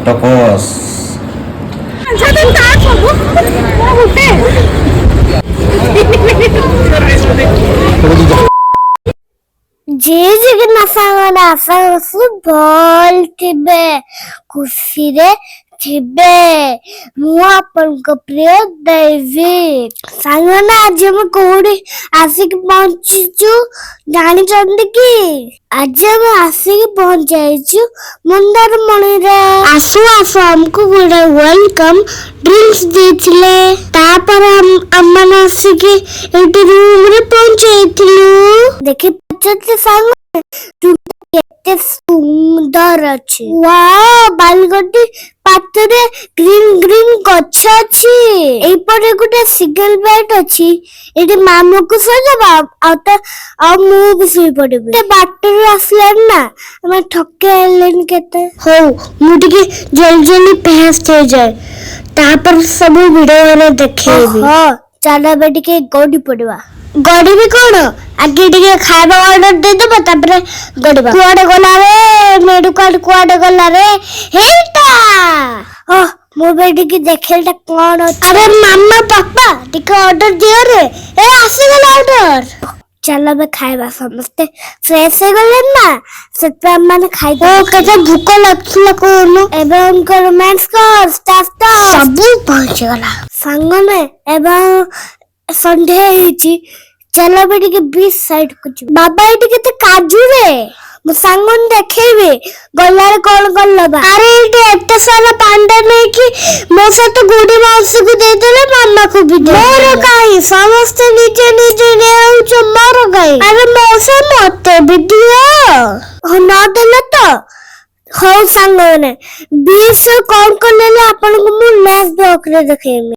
टकस जे जगन्नाथ सागर आशा भल थे खुशी रे थे मु आपन प्रिय दैविक सांगना आज हम कोड़ी आसिक पहुंचीचु जानी चंदी की आज हम आसिक पहुंच जाइचु मंदार मणि रे आसु आसु हमको गोटे वेलकम ड्रिंक्स देथिले तापर हम मन आसिक एटी रूम रे पहुंचैथिलु देखि पछते सांग तू केते सुंदर अछि वाओ बालगटी पातरे ग्रीन ग्रीन गछ अछि एई परे गुटे सिंगल बेड अछि एटी मामू को सजबा आ मु भी सुई पड़बे ते बाटर आसले ना हम ठके लेन केते हो मु टिके जल्दी जल्दी पहुंच थे जाय तापर सब वीडियो रे देखेबी हां चला बे टिके गोडी पड़वा गड़ी भी कौन आगे टिके खाଇବା ऑर्डर दे दबा तापर गड़बा कुआडे गला रे मेडिकल कुआडे गला रे हेटा ओ मो बेटी की देखेलटा कोन अरे मामा पापा टिके ऑर्डर दियो रे ए आसी गला ऑर्डर चलो बे खाଇବା समझते फ्रेश हो गले ना सत्य माने खाइ ओ कते भूख लगथिला कोन एबे उनकर रोमांस कर स्टाफ सब पहुंच गला संग में एबे संडे हेची चलो बेटी के 20 साइड कुछ बाबा एटी केते काजू रे मो सांगन देखेबे गल्लार कोन गल्लबा अरे एटी एते सारा पांडा नै कि मो से तो गुडी माउसी को दे देले मामा को भी दे मोर काई समस्त निजे निजे ने आउ मोर काई अरे मो से मते वीडियो हो ना देले तो हो सांगने 20 कोन कोन ले आपन को मु नेक्स्ट ब्लॉग रे देखेबे।